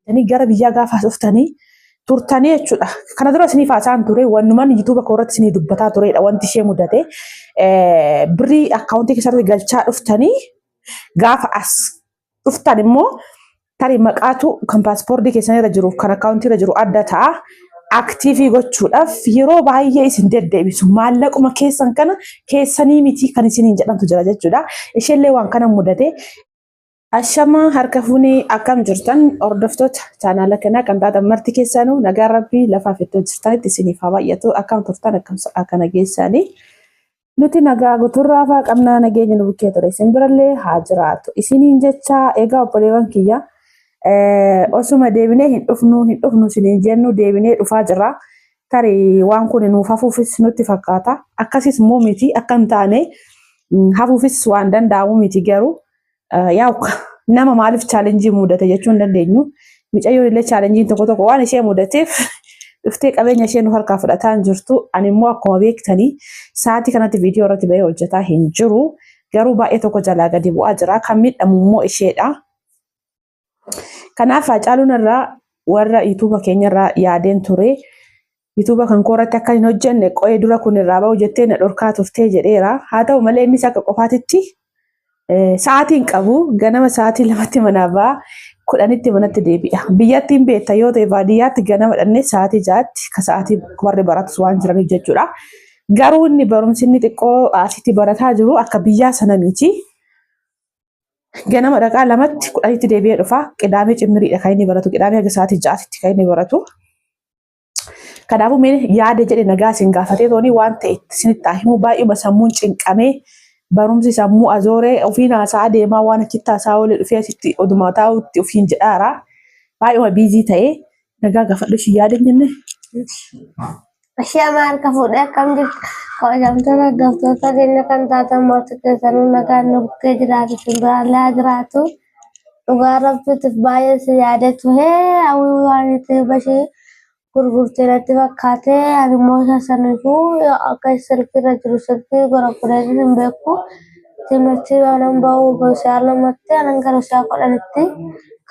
beektanii gara biyyaa gaafa dhuftanii turtanii jechuudha. Kana dura isiniif haasa'an ture wanumaan YouTube irratti isinii dubbataa turedha wanti ishee mudate. Birrii akkaawuntii keessatti galchaa dhuftanii gaafa as dhuftan immoo tarii maqaatu kan paaspoortii keessan irra jiru kan akkaawuntii irra jiru adda ta'a. Aktiivii gochuudhaaf yeroo baay'ee isin deddeebisu maallaquma keessan kana keessanii miti kan isiniin jedhamtu jira jechuudha. Isheellee waan kana mudate. Ashama harka fuunee akkam jirtan hordoftoota chaanaala kanaa kan taatan marti keessanuu nagaa rabbii lafaaf iddoo jirtanitti isiniif haa baay'atu akkam turtan akkana geessanii nuti nagaa guuturraa fa'aa qabnaa nageenya nu bukkee ture isin birallee haa jiraatu isiniin jecha egaa obboleewwan kiyya osuma deebinee hin dhufnu isiniin jennu deebinee dhufaa jirra tarii waan kun nuuf hafuufis nutti fakkaata akkasis immoo miti akka hin taane hafuufis waan danda'amu miti garuu yaa nama maaliif chaalenjii mudate jechuu hin dandeenyu micayyoon illee chaalenjiin tokko waan ishee mudateef dhuftee qabeenya ishee nu harkaa fudhataa hin jirtu ani immoo akkuma beektanii sa'aatii kanatti viidiyoo irratti bahee hojjetaa hin jiru garuu baay'ee tokko jalaa gadi bu'aa jira kan miidhamu immoo isheedha. Kanaaf Haacaaluun irraa warra yuutuuba keenya irraa yaadeen ture yuutuuba kan koorratti akka hin hojjenne qo'ee dura kun irraa bahu jettee na dhorkaa turtee jedheera haa ta'u malee innis akka qofaatitti sa'aatiin qabu ganama sa'aatii 2tti manaa ba'a 10tti manatti deebi'a. Biyyattiin beekta yoo ta'e baadiyyaatti ganama dhannee sa'aatii 6tti ka sa'aatii warri baratus waan jiraniif jechuudha. Garuu inni barumsi inni xiqqoo asitti barataa jiru akka biyyaa sana miti. Ganama dhaqaa 2tti 10tti deebi'ee dhufa. Qidaamee cimmiriidha kan inni baratu. Qidaamee aga sa'aatii 6tti kan inni baratu. Kanaafuu yaada jedhe nagaa isin gaafatee toonii waan ta'e isinitti himu baay'ee sammuun cinqamee barumsi sammuu azooree ofiin haasaa deemaa waan achitti haasaa olee dhufee asitti oduma taa'utti ofiin jedhaara. Baay'ee biizii ta'ee nagaa gaafadhu ishii yaada jenne. Ashama harka fuudhee akkam jirtu kabajamtoota hordoftoota keenya kan taatan marti keessanuu nagaan nu bukkee jiraatu simbiraallee jiraatu dhugaa rabbiitiif baay'ee si yaadatu hawwii waan itti bashii gurgurtee natti fakkaatee ani immoo sasaniifuu akka sirkiirra jiru sirkii gurguree hin beeku timirtii waan ba'u gosaa lamatti anan gara isaa godhanitti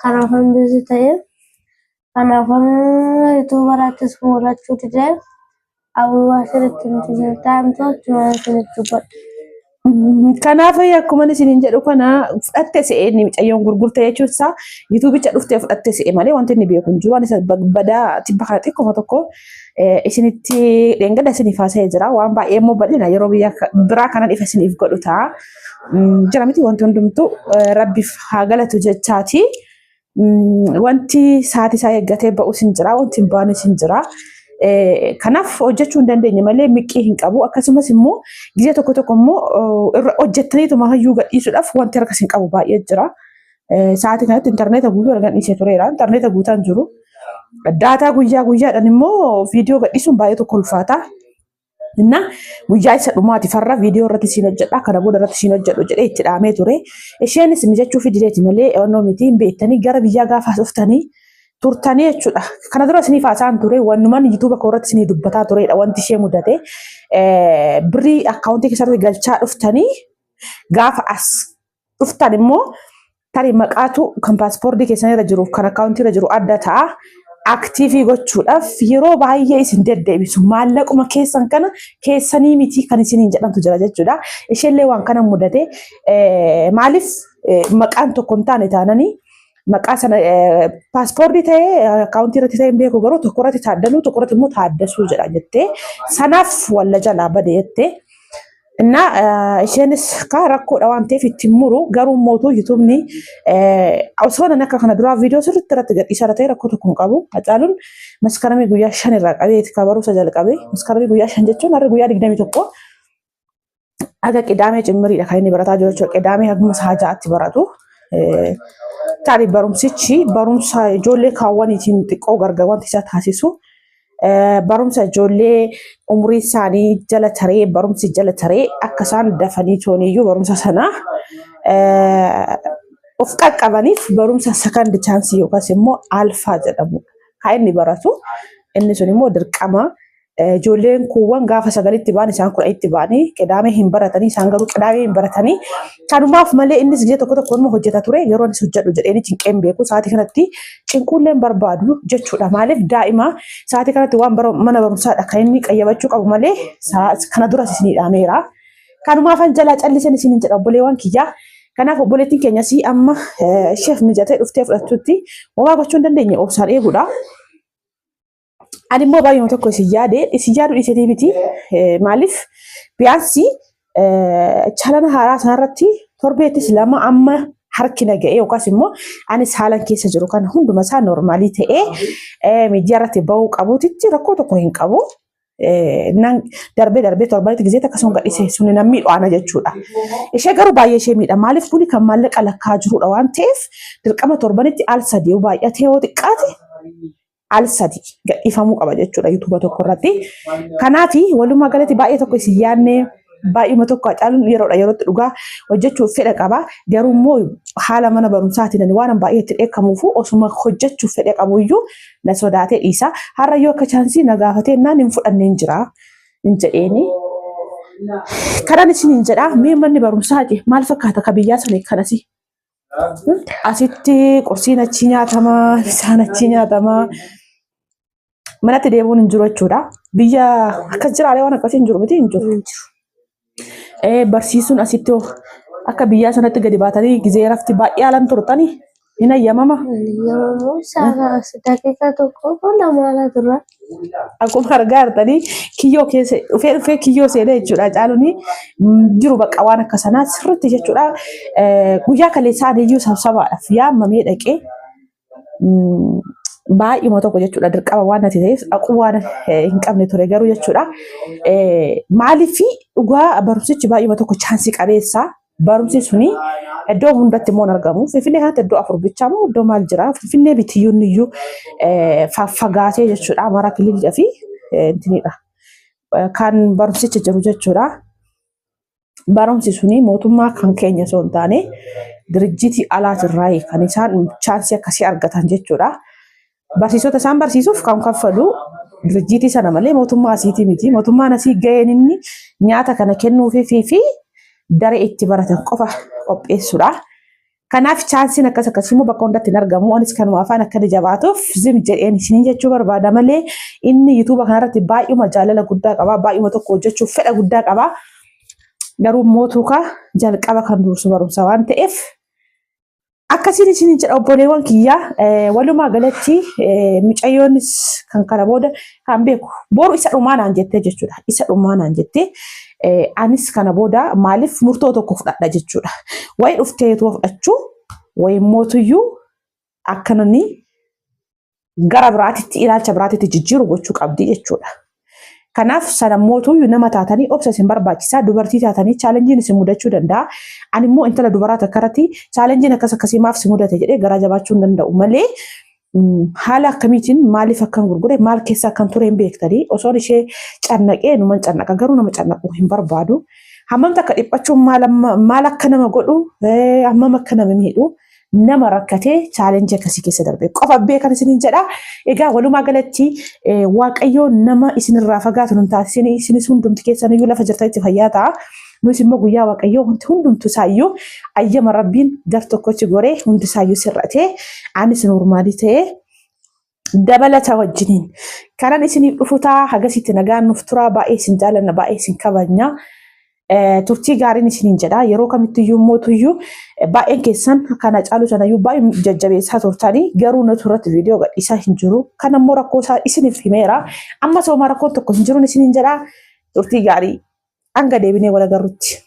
kanaafan biizi ta'e kanaafan yuutuuba irrattis mul'achuu didee hawwii waan sirriitti nuti jirtaantu achuma sirriitti godhe. Kanaaf akkuma isiniin jedhu kana fudhattee se'ee inni micayyoon gurgurtee jechuun isaa yuutuubicha dhuftee fudhattee se'ee malee wanti inni beeku hin jiru waan isa badaa tibba kana xiqqoo tokko isinitti dheengada isiniif haasa'ee jira waan baay'ee immoo bal'ina yeroo biyya biraa kanan ifa isiniif godhu ta'a. Jira miti wanti hundumtu rabbiif haa galatu jechaati. Wanti sa'aatii isaa eeggatee ba'us hin jira wanti hin baanes hin jira. Kanaaf hojjechuu hin dandeenye malee miqqii hin qabu akkasumas immoo gizee tokko immoo irra hojjettaniituma hayyuu gadhiisuudhaaf wanti harkas hin qabu baay'ee jira. Sa'aatii kanatti intarneeta guutuu argan dhiisee tureera. Intarneeta guutaan jiru. Daataa guyyaadhaan immoo viidiyoo gadhiisuun baay'ee tokko ulfaata. Inna guyyaa isa dhumaati farra viidiyoo irratti siin hojjedha kana booda irratti siin hojjedhu jedhee itti dhaamee ture. Isheenis mijachuu fidideeti malee onnoo miti hin beektanii gara biyyaa gaafa dhuftanii turtanii jechuudha. Kana dura isiniif haasa'an ture wanumaan yuutuuba irratti isinii dubbataa turedha wanti ishee mudate. Birrii akkaawuntii keessatti galchaa dhuftanii gaafa as dhuftan immoo tarii maqaatu kan paaspoortii keessan irra jiru kan akkaawuntii irra jiru adda ta'a. Aktiivii gochuudhaaf yeroo baay'ee isin deddeebisu maallaquma keessan kana keessanii miti kan isiniin jedhamtu jira jechuudha. Isheellee waan kana mudate maaliif maqaan tokko hin taane taananii maqaa sana paaspoortii ta'ee akkaawuntii irratti ta'e hin beeku garuu tokko irratti taaddaluu tokko irratti immoo taaddasuu jedha jettee sanaaf walla jalaa bade jettee. Inna isheenis ka rakkoodha waan ta'eef ittiin muru garuu mootuu yuutuubni osoo nan akka kana duraa viidiyoo sirriitti irratti gadhiisaa ta'e rakkoo tokko hin qabu. Hacaaluun maskaramii guyyaa 5 irraa qabeeti ka barumsa jalqabe maskaramii guyyaa 5 jechuun harri guyyaa 21 aga qidaamee cimmiriidha kan inni barataa jiru jechuudha. Qidaamee haguma sa'a 6tti baratu. Tarii barumsichi barumsa ijoollee kaawwaniitiin xiqqoo gargar wanti isa taasisu. Barumsa ijoollee umurii isaanii jala taree barumsi jala taree akka isaan dafanii tooniyyuu barumsa sana of qaqqabaniif barumsa second chance yookaas immoo alfaa jedhamu kan inni baratu inni sun immoo dirqama ijoolleen kuuwwan gaafa sagalitti ba'an isaan kudha itti ba'anii qidaamee hin baratanii isaan garuu qidaamee hin baratanii kanumaaf malee innis ji'a tokko tokko immoo hojjeta ture yeroo innis hojjedhu jedheenii cinqeen beeku sa'aatii kanatti cinquulleen barbaadu jechuudha maaliif daa'ima sa'aatii kanatti waan mana barumsaadha kan inni qayyabachuu qabu malee kana duras isinii dhaameera kanumaafan jalaa callisan isiniin jedha obboleewwan kiyyaa kanaaf obboleettiin keenyas amma isheef mijatee dhuftee fudhattutti homaa gochuu hin dandeenye obsaan eeguudha. Ani immoo baay'ee tokko isin yaadu dhiisee miti maaliif biyaansi chalana haaraa sanarratti torbeettis lama amma harkina ga'ee yookaas immoo anis haalan keessa jiru kan hunduma isaa noormaalii ta'ee miidiyaa irratti bahuu qabuutitti rakkoo tokko hin qabu. Darbee torbanitti gisee akkasuma gadhiise suni namni dho'ana jechuudha. Ishee garuu baay'ee ishee miidha maaliif kuni kan maallaqa lakkaa jirudha waan ta'eef dirqama torbanitti al sadii baay'atee yoo xiqqaate al sadii gadhiifamuu qaba jechuudha yuutuuba tokko irratti. Kanaaf walumaa galatti baay'ee tokko isin yaadne baay'uma tokko caaluun yerootti dhugaa hojjechuuf fedha qaba. Garuu immoo haala mana barumsaatiin waan baay'ee itti dheekkamuuf osuma hojjechuuf fedha qabuyyuu na sodaatee dhiisa. Har'a yoo akka chaansii na gaafatee naan hin fudhanneen jira hin jedheeni. Kanaan isiniin jedha mee manni barumsaati maal fakkaata ka biyyaa sana kanasi. Asitti qursiin achi nyaatama bisaan achi nyaatama. Manatti deemuun hin jiru jechuudha. Biyya akkas jiraalee waan akkasii hin jiru miti hin jiru. Barsiisuun asitti akka biyyaa sanatti gadi baatanii gizee rafti baay'ee haalan turtanii hin ayyamama. Daqiiqaa tokko lama turra. Akkuma argaa jirtanii kiyyoo keessa dhufee kiyyoo seenee jechuudha caaluun jiru bakka waan akka sanaa sirriitti jechuudha. Guyyaa kaleessaa iyyuu sabsabaadhaaf yaamamee dhaqee baay'ee tokko jechuudha dirqama waan nati ta'eef aqu waan hin qabne ture garuu jechuudha. Maaliif dhugaa barumsichi baay'ee tokko chaansii qabeessa barumsi suni iddoo hundatti immoo argamu. Finfinnee kanatti iddoo afur bichaa moo iddoo maal jira? Finfinnee bitiyyoonni iyyuu faffagaatee jechuudha. Amaaraa kililii fi intinidha. Kan barumsichi jiru jechuudha. Barumsi suni mootummaa kan keenya osoo hin taane dirjitii alaatirraa kan isaan chaansii akkasii argatan jechuudha. Barsiisota isaan barsiisuuf kan kaffalu dirjitii sana malee mootummaa asiitii miti. Mootummaan asii ga'een inni nyaata kana kennuufii fi daree itti baratan qofa qopheessuudha. Kanaaf chaansiin akkasii immoo bakka hundatti hin argamu. Anis kanuma afaan akka jabaatuuf zim jedheen isiniin jechuu barbaada malee inni yuutuuba kanarratti baay'uma jaalala guddaa qaba. Baay'uma tokko hojjechuuf fedha guddaa qaba. Garuu mootuukaa jalqaba kan dursu barumsa waan ta'eef akkasiin isiniin jedha obboleewwan kiyyaa walumaa galatti mucayyoonnis kan kana booda kan beeku boru isa dhumaanaan jettee jechuudha. Isa dhumaanaan jettee anis kana booda maaliif murtoo tokko fudhadha jechuudha. Wayi dhuftee yoo fudhachuu wayi mootuyyuu akkanani gara biraatitti ilaalcha biraatitti jijjiiru gochuu qabdi jechuudha. Kanaaf sana mootuyyuu nama taatanii obsa isin barbaachisaa dubartii taatanii chaalenjiin isin mudachuu danda'a. Ani immoo intala dubaraa takkarratti chaalenjiin akkasii maaf si mudate jedhee garaa jabaachuu hin danda'u malee haala akkamiitiin maaliif akkan gurgure maal keessa akkan ture hin beektanii osoon ishee cannaqee numan cannaqa garuu nama cannaquu hin barbaadu. Hammamta akka dhiphachuun maal akka nama godhu hammam akka nama miidhu nama rakkatee chaalenjii akkasii keessa darbe qofa beekan isiniin jedha. Egaa walumaa galatti waaqayyoo nama isinirraa fagaatu nun taasisanii isinis hundumti keessaniyyuu lafa jirtanitti fayyaa ta'a. Nus immoo guyyaa waaqayyoo wanti hundumtu isaayyuu ayyama rabbiin gar tokkochi goree hundi isaayyuu sirratee anis normaalii ta'ee dabalata wajjiniin kanan isiniif dhufu ta'a hagasitti nagaan nuuf tura baay'ee isin jaalanna baay'ee isin kabajna. Turtii gaariin isiniin jedha yeroo kamittiyyuu mootuyyuu baay'een keessan kana caalu sanayyuu baay'ee jajjabeessaa turtanii garuu natu irratti viidiyoo gadhiisaa hin jiru. Kan ammoo rakkoo isaa isiniif himeera. Amma sooma rakkoon tokko hin jiruun isiniin jedha. Turtii gaarii hanga deebinee wal agarrutti.